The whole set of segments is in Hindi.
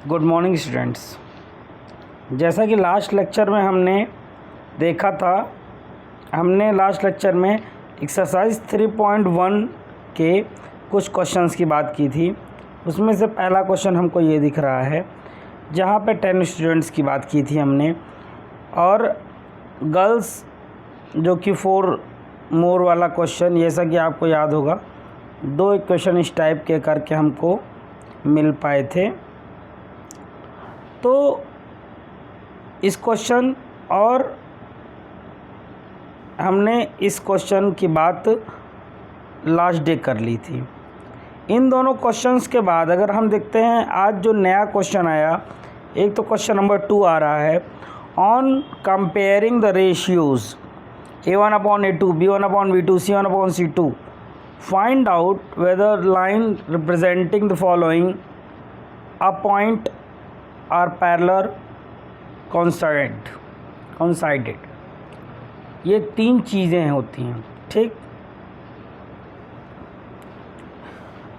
Good morning students. जैसा कि लास्ट लेक्चर में हमने देखा था, हमने लास्ट लेक्चर में एक्सरसाइज 3.1 के कुछ क्वेश्चंस की बात की थी। उसमें से पहला क्वेश्चन हमको ये दिख रहा है जहाँ पे 10 स्टूडेंट्स की बात की थी हमने, और गर्ल्स जो कि 4 मोर वाला क्वेश्चन, जैसा कि आपको याद होगा 2 इक्वेशन इस टाइप के करके हमको मिल पाए थे। तो इस क्वेश्चन और हमने इस क्वेश्चन की बात लास्ट डे कर ली थी। इन दोनों क्वेश्चंस के बाद अगर हम देखते हैं आज जो नया क्वेश्चन आया, एक तो क्वेश्चन नंबर 2 आ रहा है, on comparing the ratios A1/A2, B1/B2, C1/C2, find out whether line representing the following a point are parallel coincided. ये 3 चीज़ें होती हैं, ठीक।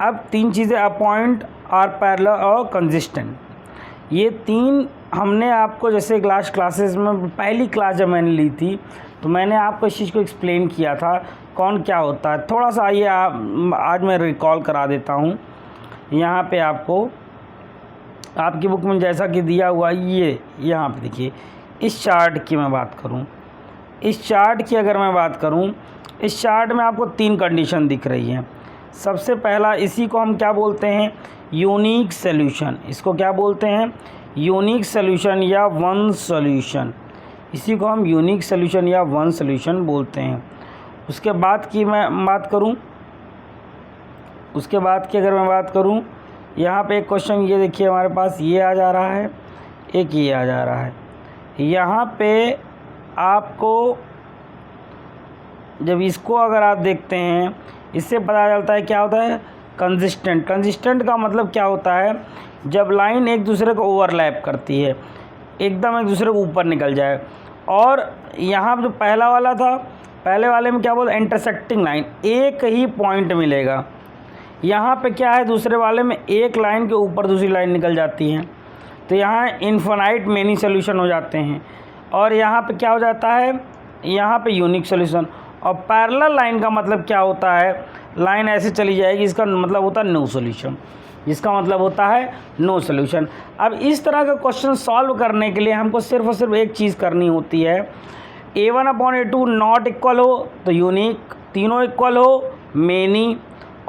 अब 3 चीज़ें, अ पॉइंट आर पैरेलल और कंसिस्टेंट, ये 3 हमने आपको जैसे क्लासेस में पहली क्लास जब मैंने ली थी तो मैंने आपको इस चीज़ को एक्सप्लेन किया था कौन क्या होता है। थोड़ा सा आइए आज मैं रिकॉल करा देता हूँ। यहाँ पे आपको आपकी बुक में जैसा कि दिया हुआ ये यहाँ पे देखिए, इस चार्ट की मैं बात करूँ, इस चार्ट की अगर मैं बात करूँ, इस चार्ट में आपको 3 कंडीशन दिख रही हैं। सबसे पहला, इसी को हम क्या बोलते हैं, यूनिक सॉल्यूशन। इसको क्या बोलते हैं, यूनिक सॉल्यूशन या वन सॉल्यूशन। इसी को हम यूनिक सॉल्यूशन या वन सॉल्यूशन बोलते हैं। उसके बाद की मैं बात करूं, उसके बाद की अगर मैं बात करूं, यहाँ पे एक क्वेश्चन ये देखिए हमारे पास ये आ जा रहा है, एक ये आ जा रहा है। यहाँ पे आपको जब इसको अगर आप देखते हैं, इससे पता चलता है क्या होता है, कंसिस्टेंट। कंसिस्टेंट का मतलब क्या होता है, जब लाइन एक दूसरे को ओवरलैप करती है, एकदम एक दूसरे को ऊपर निकल जाए। और यहाँ जो पहला वाला था, पहले वाले में क्या बोलते, इंटरसेक्टिंग लाइन, एक ही पॉइंट मिलेगा। यहाँ पे क्या है, दूसरे वाले में एक लाइन के ऊपर दूसरी लाइन निकल जाती है, तो यहाँ इन्फिनाइट मेनी सोल्यूशन हो जाते हैं। और यहाँ पे क्या हो जाता है, यहाँ पे यूनिक सोल्यूशन। और पैरेलल लाइन का मतलब क्या होता है, लाइन ऐसे चली जाएगी, इसका मतलब होता है नो सोल्यूशन, इसका मतलब होता है नो सोल्यूशन। अब इस तरह का क्वेश्चन सॉल्व करने के लिए हमको सिर्फ और सिर्फ एक चीज़ करनी होती है, A1/A2 नॉट इक्वल हो तो यूनिक, तीनों इक्वल हो मेनी,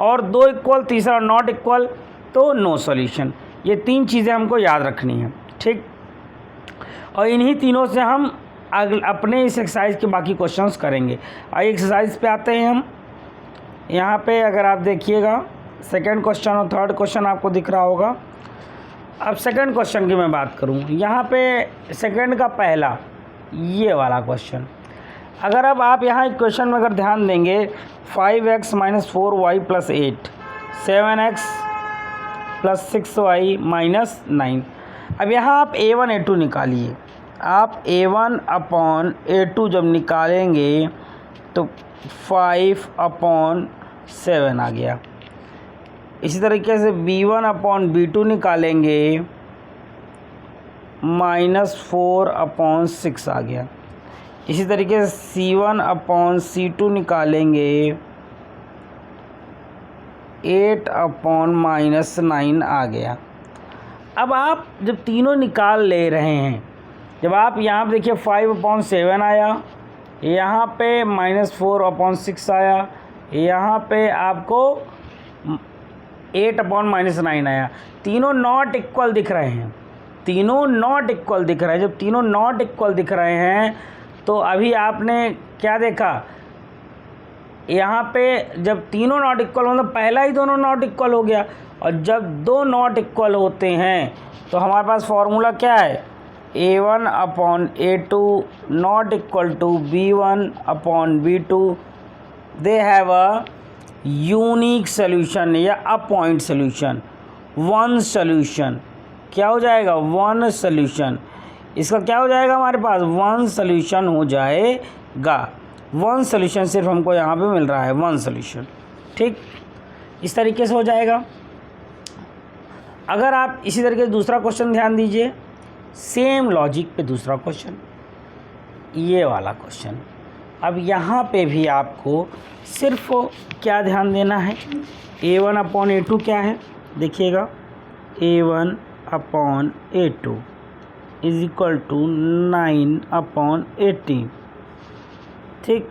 और 2 इक्वल, तीसरा नॉट इक्वल तो नो सोल्यूशन। ये 3 चीज़ें हमको याद रखनी है, ठीक। और इन्हीं तीनों से हम अपने इस एक्सरसाइज के बाकी क्वेश्चंस करेंगे। आइए एक्सरसाइज पे आते हैं हम। यहाँ पे अगर आप देखिएगा, सेकंड क्वेश्चन और थर्ड क्वेश्चन आपको दिख रहा होगा। अब सेकंड क्वेश्चन की मैं बात करूँ, यहाँ पे सेकंड का पहला ये वाला क्वेश्चन, अगर अब आप यहाँ इक्वेशन में अगर ध्यान देंगे, 5x - 4y + 8, 7x + 6y - 9। अब यहाँ आप A1/A2 निकालिए। आप A1/A2 जब निकालेंगे तो 5/7 आ गया। इसी तरीके से B1/B2 निकालेंगे, -4/6 आ गया। इसी तरीके से C1/C2 निकालेंगे, 8/-9 आ गया। अब आप जब तीनों निकाल ले रहे हैं, जब आप यहाँ पे देखिए 5/7 आया, यहाँ पे -4/6 आया, यहाँ पे आपको 8/-9 आया, तीनों नॉट इक्वल दिख रहे हैं, तीनों नॉट इक्वल दिख रहे हैं। जब तीनों नॉट इक्वल दिख रहे हैं तो अभी आपने क्या देखा, यहाँ पे जब तीनों नॉट इक्वल मतलब पहला ही दोनों नॉट इक्वल हो गया। और जब 2 नॉट इक्वल होते हैं तो हमारे पास फॉर्मूला क्या है, A1/A2 not equal to B1/B2, they have a unique solution या a point solution, one solution. क्या हो जाएगा, वन सोल्यूशन। इसका क्या हो जाएगा, हमारे पास वन सोल्यूशन हो जाएगा। वन सोल्यूशन सिर्फ हमको यहाँ पे मिल रहा है, वन सोल्यूशन, ठीक। इस तरीके से हो जाएगा। अगर आप इसी तरीके से दूसरा क्वेश्चन ध्यान दीजिए, सेम लॉजिक पे दूसरा क्वेश्चन, ये वाला क्वेश्चन। अब यहाँ पे भी आपको सिर्फ क्या ध्यान देना है, A1/A2 क्या है देखिएगा, A1/A2 इज इक्वल टू 9/18। ठीक,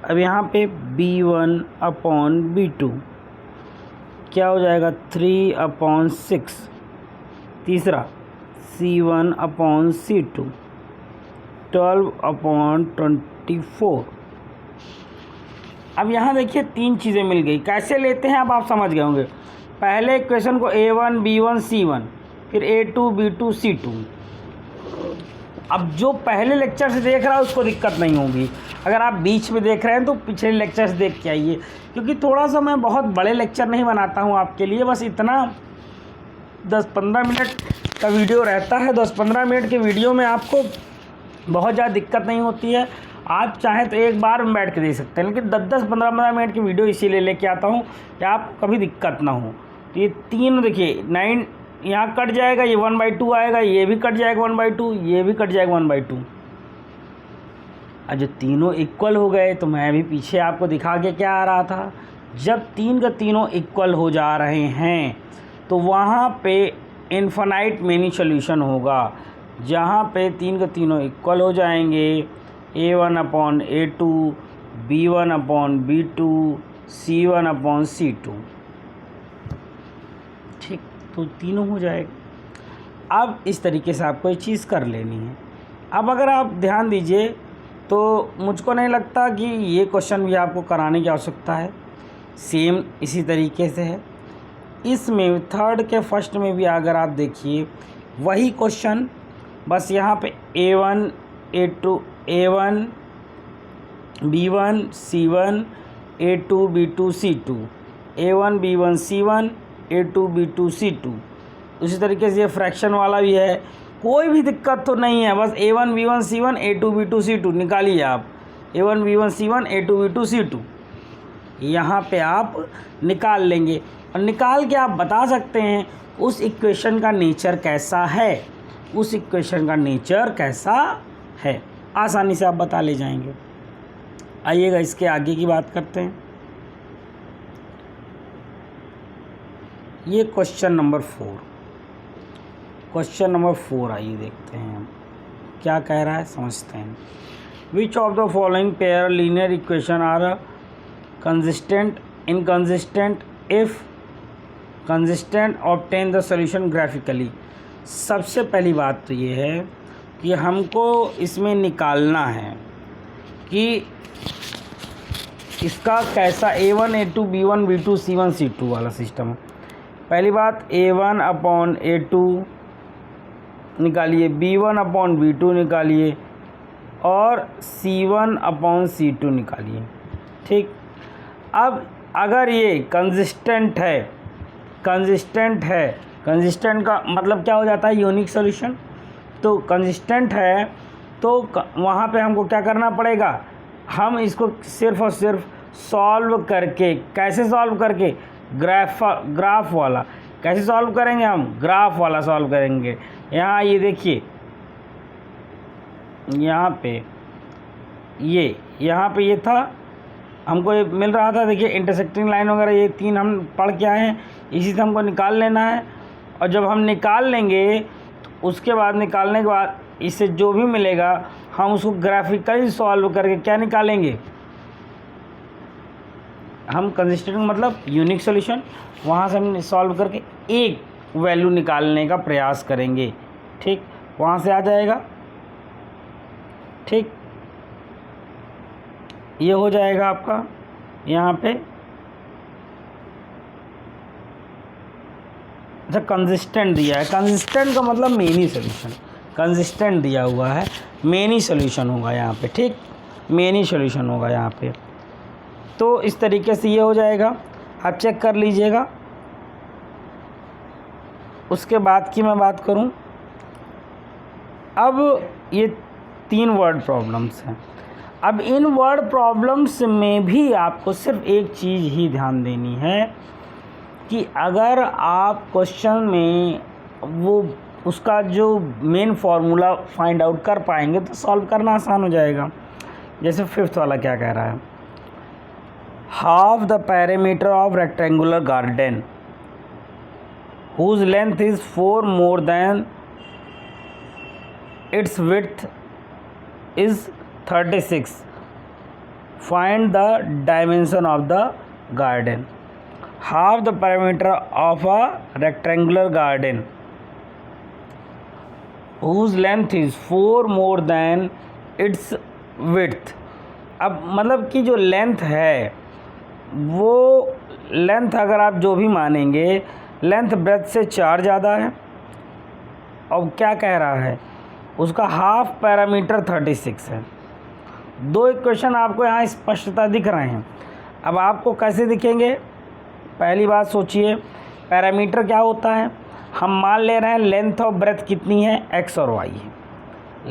अब यहाँ पे B1/B2 क्या हो जाएगा, 3/6। तीसरा C1/C2 12/24। अब यहाँ देखिए तीन चीज़ें मिल गई, कैसे लेते हैं अब आप समझ गए होंगे। पहले इक्वेशन को A1 B1 C1, फिर A2 B2 C2। अब जो पहले लेक्चर से देख रहा है उसको दिक्कत नहीं होगी, अगर आप बीच में देख रहे हैं तो पिछले लेक्चर से देख के आइए, क्योंकि थोड़ा सा मैं बहुत बड़े लेक्चर नहीं बनाता हूँ आपके लिए, बस इतना 10-15 मिनट का वीडियो रहता है। 10-15 मिनट के वीडियो में आपको बहुत ज़्यादा दिक्कत नहीं होती है, आप चाहें तो एक बार में बैठ के दे सकते हैं, लेकिन 10-15 मिनट की वीडियो इसीलिए लेके आता हूँ कि आपको कभी दिक्कत ना हो। तो ये तीन देखिए 9 यहाँ कट जाएगा, ये 1/2 आएगा, ये भी कट जाएगा 1/2, ये भी कट जाएगा 1/2। अब जो तीनों इक्वल हो गए तो मैं भी पीछे आपको दिखा के क्या आ रहा था, जब तीन का तीनों इक्वल हो जा रहे हैं तो वहाँ पे इन्फिनाइट मेनी सॉल्यूशन होगा। जहाँ पे तीन का तीनों इक्वल हो जाएंगे, A1/A2 B1/B2 C1/C2, ठीक, तो तीनों हो जाएगा। अब इस तरीके से आपको ये चीज़ कर लेनी है। अब अगर आप ध्यान दीजिए तो मुझको नहीं लगता कि ये क्वेश्चन भी आपको कराने की आवश्यकता है, सेम इसी तरीके से है। इसमें थर्ड के फर्स्ट में भी अगर आप देखिए वही क्वेश्चन, बस यहाँ पे A1 B1 C1 A2 B2 C2 A1 B1 C1 A2 B2 C2। उसी तरीके से ये फ्रैक्शन वाला भी है, कोई भी दिक्कत तो नहीं है, बस A1 B1 C1 A2 B2 C2 निकालिए आप, A1 B1 C1 A2 B2 C2 यहाँ पे आप निकाल लेंगे, और निकाल के आप बता सकते हैं उस इक्वेशन का नेचर कैसा है, उस इक्वेशन का नेचर कैसा है, आसानी से आप बता ले जाएंगे। आइएगा इसके आगे की बात करते हैं। ये क्वेश्चन नंबर 4 आइए देखते हैं क्या कह रहा है, समझते हैं। Which of the following pair linear equation are consistent, inconsistent, if consistent obtain the solution graphically. सबसे पहली बात तो ये है कि हमको इसमें निकालना है कि इसका कैसा A1 A2 B1 B2 C1 C2 वाला सिस्टम है। पहली बात A1/A2 निकालिए, B1/B2 निकालिए और C1/C2 निकालिए, ठीक। अब अगर ये कंसिस्टेंट का मतलब क्या हो जाता है, यूनिक सॉल्यूशन। तो कंसिस्टेंट है तो वहाँ पे हमको क्या करना पड़ेगा, हम इसको सिर्फ और सिर्फ सॉल्व करके, कैसे सॉल्व करके, ग्राफ वाला कैसे सॉल्व करेंगे, हम ग्राफ वाला सॉल्व करेंगे। यहाँ ये देखिए, यहाँ पे ये था, हमको ये मिल रहा था, देखिए इंटरसेक्टिंग लाइन वगैरह, ये तीन हम पढ़ के आए हैं, इसी से हमको निकाल लेना है। और जब हम निकाल लेंगे तो उसके बाद, निकालने के बाद इससे जो भी मिलेगा हम उसको ग्राफिकली सॉल्व करके क्या निकालेंगे, हम कंसिस्टेंट मतलब यूनिक सॉल्यूशन, वहाँ से हम सॉल्व करके एक वैल्यू निकालने का प्रयास करेंगे, ठीक। वहाँ से आ जाएगा, ठीक, ये हो जाएगा आपका यहाँ पे। अच्छा, कंसिस्टेंट दिया है, कंसिस्टेंट का मतलब मेनी सॉल्यूशन, कंसिस्टेंट दिया हुआ है, मेनी सॉल्यूशन होगा यहाँ पे, ठीक, मेनी सॉल्यूशन होगा यहाँ पे। तो इस तरीके से ये हो जाएगा, आप चेक कर लीजिएगा। उसके बाद की मैं बात करूँ, अब ये 3 वर्ड प्रॉब्लम्स हैं। अब इन वर्ड प्रॉब्लम्स में भी आपको सिर्फ एक चीज़ ही ध्यान देनी है कि अगर आप क्वेश्चन में वो उसका जो मेन फार्मूला फाइंड आउट कर पाएंगे तो सॉल्व करना आसान हो जाएगा। जैसे फिफ्थ वाला क्या कह रहा है, half the parameter of rectangular garden whose length is 4 more than its width is 36, find the dimension of the garden. Half the parameter of a rectangular garden whose length is 4 more than its width। अब मतलब कि जो लेंथ है वो लेंथ अगर आप जो भी मानेंगे लेंथ ब्रेथ से 4 ज़्यादा है, और क्या कह रहा है उसका हाफ पैरामीटर 36 है। दो इक्वेशन आपको यहाँ स्पष्टता दिख रहे हैं। अब आपको कैसे दिखेंगे, पहली बात सोचिए, पैरामीटर क्या होता है, हम मान ले रहे हैं लेंथ और ब्रेथ कितनी है, x और y है।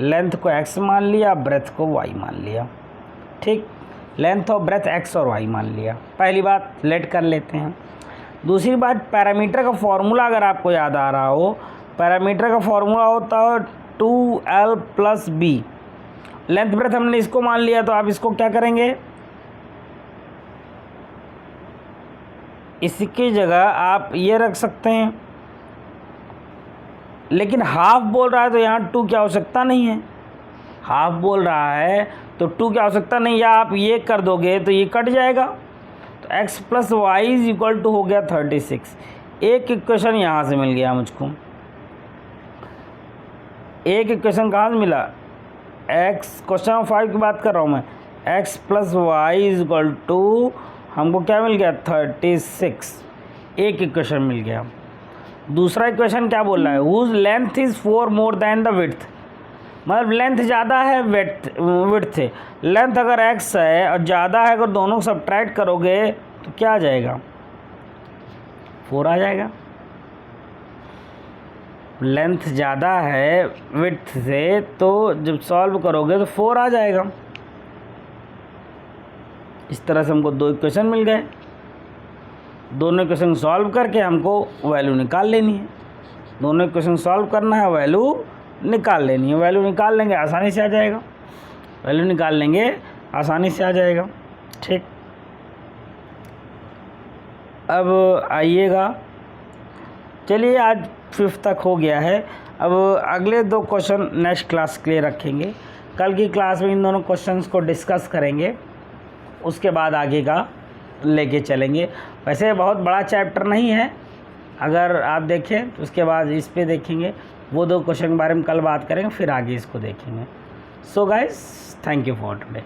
लेंथ को x मान लिया, ब्रेथ को y मान लिया, ठीक। लेंथ और ब्रेथ x और y मान लिया, पहली बात लेट कर लेते हैं। दूसरी बात, पैरामीटर का फॉर्मूला अगर आपको याद आ रहा हो, पैरामीटर का फॉर्मूला होता है 2l + b। लेंथ ब्रेथ हमने इसको मान लिया, तो आप इसको क्या करेंगे, इसकी जगह आप ये रख सकते हैं, लेकिन हाफ बोल रहा है तो यहाँ 2 की आवश्यकता नहीं है। हाफ बोल रहा है तो 2 की आवश्यकता नहीं, या आप ये कर दोगे तो ये कट जाएगा, तो x + y = हो गया 36। एक इक्वेशन यहाँ से मिल गया मुझको। एक इक्वेशन कहाँ से मिला, x, क्वेश्चन नंबर 5 की बात कर रहा हूँ मैं, x + y = हमको क्या मिल गया 36। एक इक्वेशन मिल गया। दूसरा इक्वेशन क्या बोल रहा है, whose length is 4 more than the width, मतलब लेंथ ज़्यादा है विड्थ से। लेंथ अगर x है और ज़्यादा है, अगर दोनों को सब्ट्रैक्ट करोगे तो क्या आ जाएगा, 4 आ जाएगा। लेंथ ज़्यादा है विड्थ से, तो जब सॉल्व करोगे तो 4 आ जाएगा। इस तरह से हमको दो इक्वेशन मिल गए। दोनों इक्वेशन सॉल्व करके हमको वैल्यू निकाल लेनी है। दोनों इक्वेशन सॉल्व करना है, वैल्यू निकाल लेनी है। वैल्यू निकाल लेंगे आसानी से आ जाएगा, वैल्यू निकाल लेंगे आसानी से आ जाएगा, ठीक। अब आइएगा, चलिए आज 5th तक हो गया है। अब अगले 2 क्वेश्चन नेक्स्ट क्लास के लिए रखेंगे। कल की क्लास में इन दोनों क्वेश्चंस को डिस्कस करेंगे, उसके बाद आगे का लेके चलेंगे। वैसे बहुत बड़ा चैप्टर नहीं है, अगर आप देखें तो उसके बाद इस पे देखेंगे। वो 2 क्वेश्चन के बारे में कल बात करेंगे, फिर आगे इसको देखेंगे। So guys, thank you for today.